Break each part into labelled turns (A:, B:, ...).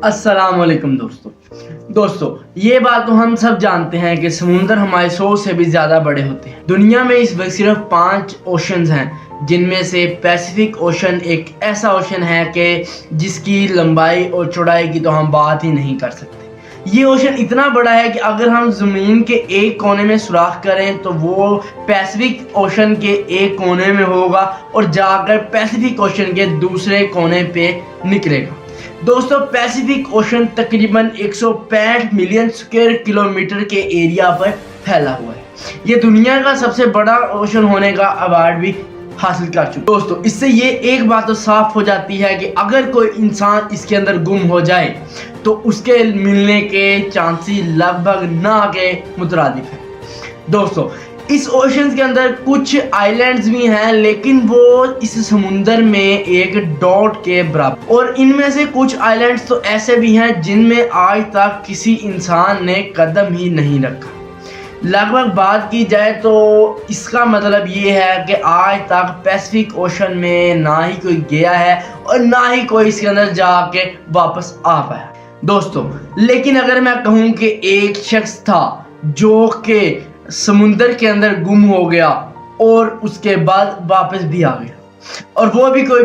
A: अस्सलाम वालेकुम दोस्तों ये बात तो हम सब जानते हैं कि समुंदर हमारे सोच से भी ज़्यादा बड़े होते हैं। दुनिया में इस वक्त सिर्फ 5 ओशंस हैं, जिनमें से पैसिफिक ओशन एक ऐसा ओशन है कि जिसकी लंबाई और चौड़ाई की तो हम बात ही नहीं कर सकते। ये ओशन इतना बड़ा है कि अगर हम ज़मीन के एक कोने में सुराख करें तो वो पैसिफिक ओशन के एक कोने में होगा और जाकर पैसिफिक ओशन के दूसरे कोने पे निकलेगा। दोस्तों, पैसिफिक ओशन तकरीबन 165 मिलियन स्क्वायर किलोमीटर के एरिया पर फैला हुआ है। ये दुनिया का सबसे बड़ा ओशन होने का अवार्ड भी हासिल कर चुका। दोस्तों, इससे ये एक बात तो साफ हो जाती है कि अगर कोई इंसान इसके अंदर गुम हो जाए तो उसके मिलने के चांसेस लगभग ना के मुतरादिफ है। दोस्तों, इस ओशन के अंदर कुछ आइलैंड्स भी हैं, लेकिन वो इस समुंदर में एक डॉट के बराबर, और इनमें से कुछ आइलैंड्स तो ऐसे भी हैं जिनमें आज तक किसी इंसान ने कदम ही नहीं रखा। लगभग बात की जाए तो इसका मतलब ये है कि आज तक पैसिफिक ओशन में ना ही कोई गया है और ना ही कोई इसके अंदर जाके वापस आ पाया। दोस्तों, लेकिन अगर मैं कहूँ कि एक शख्स था जो कि समुंदर के अंदर गुम हो गया और उसके बाद वापस भी आ गया, और वो भी कोई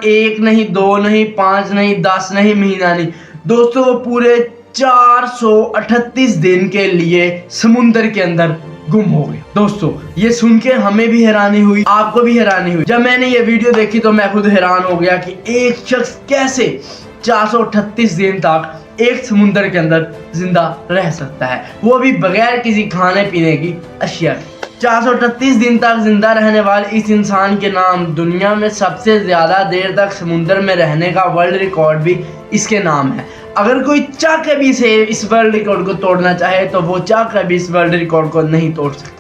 A: 1 नहीं 2 नहीं 5 नहीं 10 नहीं महीना नहीं, दोस्तों वो पूरे 438 दिन के लिए समुंदर के अंदर गुम हो गया। दोस्तों, ये सुन के हमें भी हैरानी हुई, आपको भी हैरानी हुई। जब मैंने ये वीडियो देखी तो मैं खुद हैरान हो गया कि एक शख्स कैसे 438 दिन तक एक समुंदर के अंदर जिंदा रह सकता है, वो भी बगैर किसी खाने पीने की अशिया के। 438 दिन तक जिंदा रहने वाले इस इंसान के नाम दुनिया में सबसे ज्यादा देर तक समुंदर में रहने का वर्ल्ड रिकॉर्ड भी इसके नाम है। अगर कोई चाह के भी से इस वर्ल्ड रिकॉर्ड को तोड़ना चाहे तो वो चाह के भी इस वर्ल्ड रिकॉर्ड को नहीं तोड़ सकता।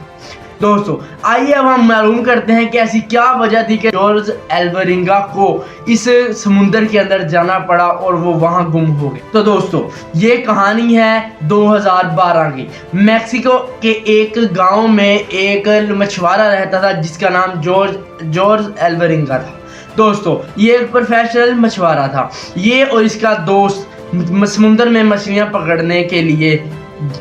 A: दोस्तों, आइए अब हम मालूम करते हैं कि ऐसी क्या वजह थी कि जॉर्ज एल्वरिंगा को इस समुंदर के अंदर जाना पड़ा और वो वहां गुम हो गए। तो दोस्तों, ये कहानी है 2012 की। मैक्सिको के एक गांव में एक मछुआरा रहता था जिसका नाम जॉर्ज एल्वरिंगा था। दोस्तों, ये एक प्रोफेशनल मछुआरा था। ये और इसका दोस्त समुंदर में मछलियां पकड़ने के लिए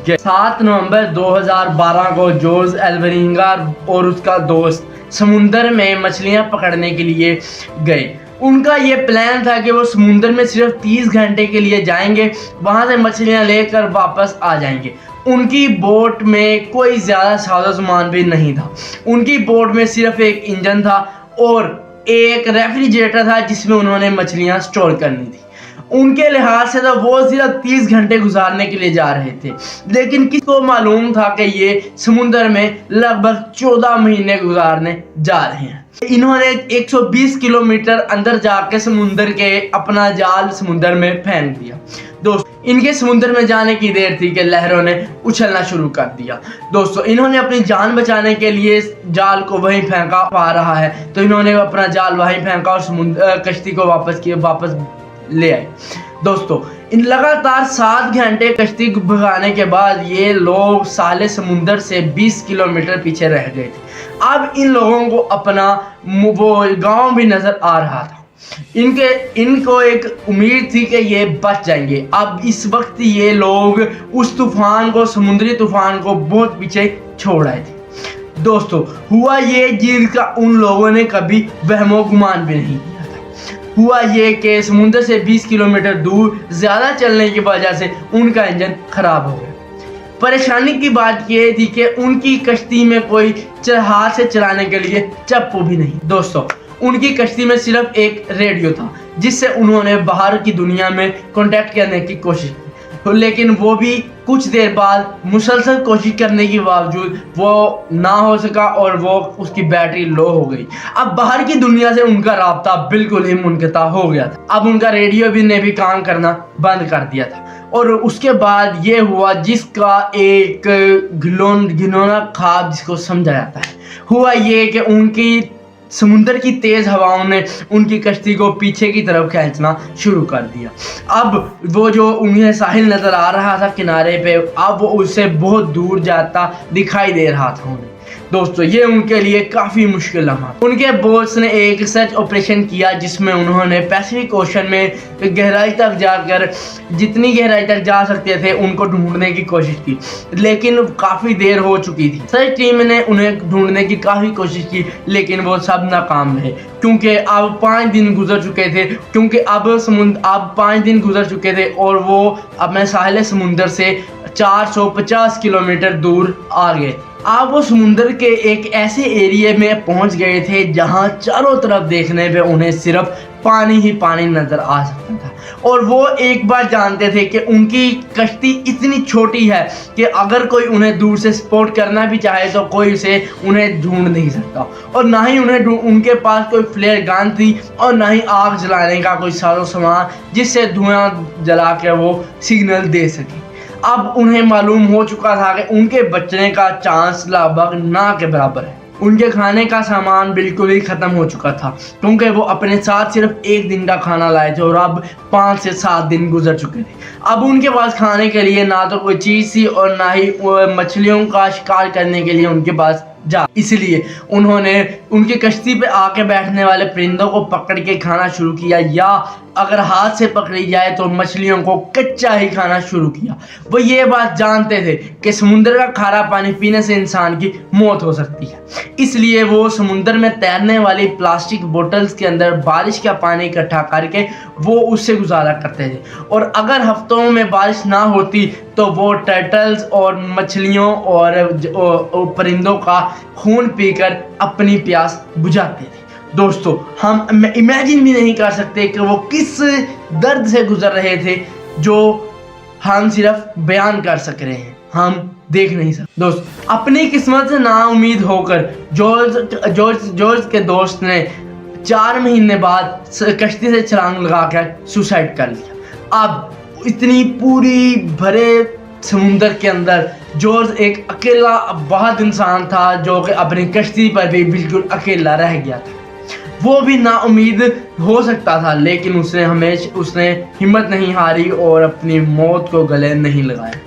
A: 7 नवंबर 2012 को जॉर्ज एल्वरिंगा और उसका दोस्त समुंदर में मछलियां पकड़ने के लिए गए। उनका ये प्लान था कि वो समुंदर में सिर्फ 30 घंटे के लिए जाएंगे, वहां से मछलियां लेकर वापस आ जाएंगे। उनकी बोट में कोई ज़्यादा साजो सामान भी नहीं था। उनकी बोट में सिर्फ एक इंजन था और एक रेफ्रिजरेटर था जिसमें उन्होंने मछलियां स्टोर करनी थी। उनके लिहाज से तो वो सिर्फ 30 घंटे गुजारने के लिए जा रहे थे, लेकिन किसको मालूम था कि ये समुंदर में लगभग 14 महीने गुजारने जा रहे हैं। इन्होंने 120 किलोमीटर अंदर जाके समुंदर के अपना जाल समुंदर में फेंक दिया। दोस्तों, इनके समुंदर में जाने की देर थी कि लहरों ने उछलना शुरू कर दिया। दोस्तों, इन्होंने अपनी जान बचाने के लिए जाल को वहीं फेंका पा रहा है तो इन्होंने अपना जाल वहीं फेंका और कश्ती को वापस ले आए। दोस्तों, इन लगातार 7 घंटे कश्ती भगाने के बाद ये लोग साले समुंदर से 20 किलोमीटर पीछे रह गए थे। अब इन लोगों को अपना वो गांव भी नजर आ रहा था। इनको एक उम्मीद थी कि ये बच जाएंगे। अब इस वक्त ये लोग उस समुद्री तूफान को बहुत पीछे छोड़ आए थे। दोस्तों, हुआ ये जिसका उन लोगों ने कभी वहमो गुमान भी नहीं किया। हुआ ये कि समुंदर से 20 किलोमीटर दूर ज़्यादा चलने की वजह से उनका इंजन खराब हो गया। परेशानी की बात ये थी कि उनकी कश्ती में कोई हाथ से चलाने के लिए चप्पू भी नहीं। दोस्तों, उनकी कश्ती में सिर्फ एक रेडियो था जिससे उन्होंने बाहर की दुनिया में कांटेक्ट करने की कोशिश की, लेकिन वो भी कुछ देर बाद मुसलसल कोशिश करने के बावजूद वो ना हो सका और वो उसकी बैटरी लो हो गई। अब बाहर की दुनिया से उनका राब्ता बिल्कुल ही मुनक़ता हो गया था। अब उनका रेडियो ने भी काम करना बंद कर दिया था। और उसके बाद ये हुआ जिसका एक घिनौना ख्वाब जिसको समझा जाता है। हुआ ये कि उनकी समुंदर की तेज हवाओं ने उनकी कश्ती को पीछे की तरफ खींचना शुरू कर दिया। अब वो जो उन्हें साहिल नजर आ रहा था किनारे पे, अब वो उससे बहुत दूर जाता दिखाई दे रहा था उन्हें। दोस्तों ये उनके लिए काफ़ी मुश्किल लम्हा। उनके बॉस ने एक सर्च ऑपरेशन किया जिसमें उन्होंने पैसिफिक ओशन में गहराई तक जाकर जितनी गहराई तक जा सकते थे उनको ढूंढने की कोशिश की, लेकिन काफ़ी देर हो चुकी थी। सर्च टीम ने उन्हें ढूंढने की काफ़ी कोशिश की, लेकिन वो सब नाकाम रहे क्योंकि अब 5 दिन गुजर चुके थे अब 5 दिन गुजर चुके थे और वो अपने साहिल समुंदर से 450 किलोमीटर दूर आ गए। अब वो समुंदर के एक ऐसे एरिया में पहुंच गए थे जहां चारों तरफ देखने पे उन्हें सिर्फ पानी ही पानी नजर आ सकता था, और वो एक बार जानते थे कि उनकी कश्ती इतनी छोटी है कि अगर कोई उन्हें दूर से स्पॉट करना भी चाहे तो कोई उसे उन्हें ढूंढ नहीं सकता, और ना ही उनके पास कोई फ्लेयर गन थी और ना ही आग जलाने का कोई सारो सामान जिससे धुआं जला के वो सिग्नल दे सके। अब उन्हें मालूम हो चुका था कि उनके बचने का चांस लगभग ना के बराबर है। उनके खाने का सामान बिल्कुल ही ख़त्म हो चुका था क्योंकि वो अपने साथ सिर्फ 1 दिन का खाना लाए थे और अब 5 से 7 दिन गुजर चुके थे। अब उनके पास खाने के लिए ना तो कोई चीज़ थी और ना ही मछलियों का शिकार करने के लिए उनके पास इसलिए उन्होंने उनकी कश्ती पे आके बैठने वाले परिंदों को पकड़ के खाना शुरू किया, या अगर हाथ से पकड़ी जाए तो मछलियों को कच्चा ही खाना शुरू किया। वो ये बात जानते थे कि समुद्र का खारा पानी पीने से इंसान की मौत हो सकती है, इसलिए वो समुद्र में तैरने वाली प्लास्टिक बोतल्स के अंदर बारिश का पानी इकट्ठा करके वो उससे गुजारा करते थे, और अगर हफ्तों में बारिश ना होती तो वो टर्टल्स और मछलियों और परिंदों का खून पीकर अपनी प्यास बुझाते थे। दोस्तों हम इमेजिन भी नहीं कर सकते कि वो किस दर्द से गुजर रहे थे जो हम सिर्फ बयान कर सक रहे हैं, हम देख नहीं सकते। दोस्त अपनी किस्मत से नाउमीद होकर जॉर्ज के दोस्त ने 4 महीने बाद कश्ती से छलांग लगाकर सुसाइड कर लिया। अब इतनी पूरी भरे समुंदर के अंदर जॉर्ज एक अकेला बहुत इंसान था जो कि अपनी कश्ती पर भी बिल्कुल अकेला रह गया था। वो भी नाउमीद हो सकता था, लेकिन उसने हिम्मत नहीं हारी और अपनी मौत को गले नहीं लगाया।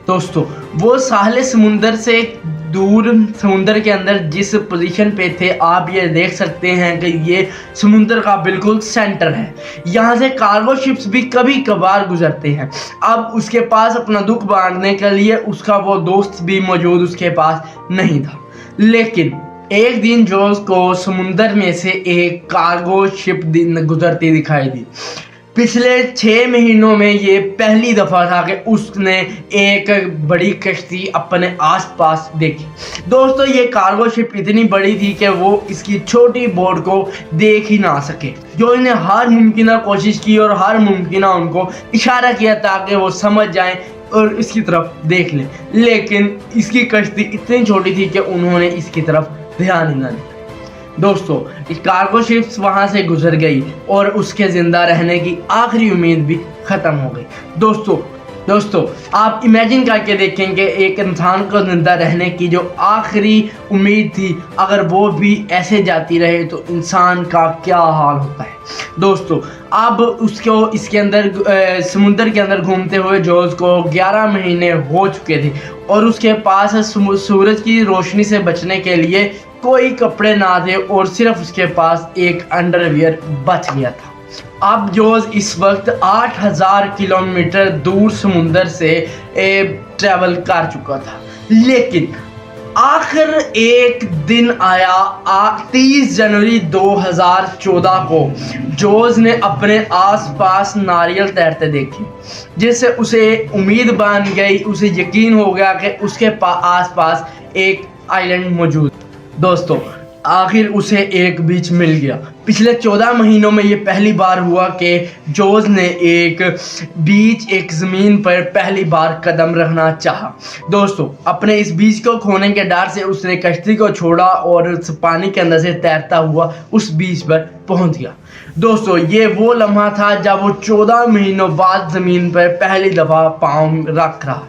A: दोस्तों वो साहिल समुंदर से दूर समुंदर के अंदर जिस पोजीशन पे थे आप ये देख सकते हैं कि ये समुंदर का बिल्कुल सेंटर है। यहाँ से कार्गो शिप्स भी कभी कभार गुजरते हैं। अब उसके पास अपना दुख बांटने के लिए उसका वो दोस्त भी मौजूद उसके पास नहीं था, लेकिन एक दिन जॉर्ज को समुंदर में से एक कार्गो शिप गुजरती दिखाई दी। पिछले 6 महीनों में ये पहली दफ़ा था कि उसने एक बड़ी कश्ती अपने आसपास देखी। दोस्तों ये कार्गो शिप इतनी बड़ी थी कि वो इसकी छोटी बोट को देख ही ना सके। जो इन्हें हर मुमकिन कोशिश की और हर मुमकिन उनको इशारा किया ताकि वो समझ जाएं और इसकी तरफ देख लें, लेकिन इसकी कश्ती इतनी छोटी थी कि उन्होंने इसकी तरफ ध्यान ही ना दिया। दोस्तों इस कार्गो शिप्स वहां से गुजर गई और उसके जिंदा रहने की आखिरी उम्मीद भी खत्म हो गई। दोस्तों आप इमेजिन करके देखें कि एक इंसान को जिंदा रहने की जो आखिरी उम्मीद थी अगर वो भी ऐसे जाती रहे तो इंसान का क्या हाल होता है। दोस्तों अब उसको इसके अंदर समुंदर के अंदर घूमते हुए जॉर्ज को 11 महीने हो चुके थे और उसके पास सूरज की रोशनी से बचने के लिए कोई कपड़े ना थे और सिर्फ उसके पास एक अंडरवियर बच गया था। अब जॉर्ज इस वक्त 8000 किलोमीटर दूर समुंदर से ट्रैवल कर चुका था, लेकिन आखिर एक दिन आया 30 जनवरी 2014 को जॉर्ज ने अपने आसपास नारियल तैरते देखे, जिससे उसे उम्मीद बन गई, उसे यकीन हो गया कि उसके आसपास एक आइलैंड मौजूद। दोस्तों आखिर उसे एक बीच मिल गया। पिछले 14 महीनों में ये पहली बार हुआ कि जॉर्ज ने एक ज़मीन पर पहली बार कदम रखना चाहा। दोस्तों अपने इस बीच को खोने के डर से उसने कश्ती को छोड़ा और पानी के अंदर से तैरता हुआ उस बीच पर पहुंच गया। दोस्तों ये वो लम्हा था जब वो 14 महीनों बाद ज़मीन पर पहली दफ़ा पाँव रख रहा था।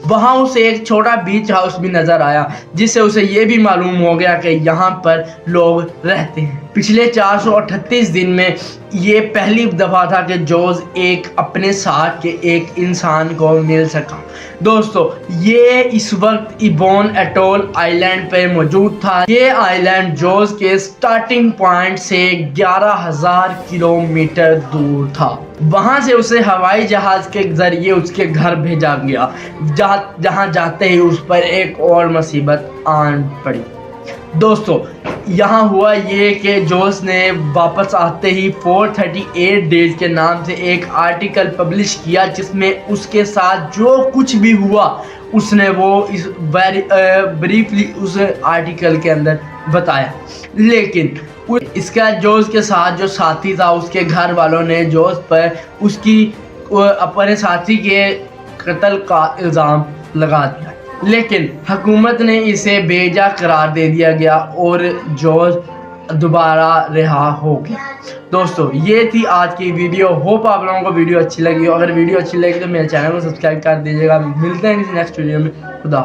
A: वहाँ उसे एक छोटा बीच हाउस भी नज़र आया, जिससे उसे ये भी मालूम हो गया कि यहाँ पर लोग रहते हैं। पिछले 438 दिन में ये पहली दफ़ा था कि जोस एक अपने साथ के एक इंसान को मिल सका। दोस्तों ये इस वक्त इबोन एटोल आइलैंड पे मौजूद था। ये आइलैंड जोस के स्टार्टिंग पॉइंट से 11,000 किलोमीटर दूर था। वहाँ से उसे हवाई जहाज़ के ज़रिए उसके घर भेजा गया, जहाँ जाते ही उस पर एक और मुसीबत आन पड़ी। दोस्तों यहाँ हुआ ये कि जोस ने वापस आते ही 438 डेज के नाम से एक आर्टिकल पब्लिश किया, जिसमें उसके साथ जो कुछ भी हुआ उसने वो इस ब्रीफली उस आर्टिकल के अंदर बताया। लेकिन इसका जोस के साथ जो साथी था, उसके घर वालों ने जोस पर उसकी अपने साथी के कत्ल का इल्ज़ाम लगा दिया, लेकिन हुकूमत ने इसे बेजा करार दे दिया गया और जोस दोबारा रिहा हो गया। दोस्तों ये थी आज की वीडियो। होप आप लोगों को वीडियो अच्छी लगी हो। अगर वीडियो अच्छी लगी तो मेरे चैनल को सब्सक्राइब कर दीजिएगा। मिलते हैं किसी नेक्स्ट वीडियो में। खुदा।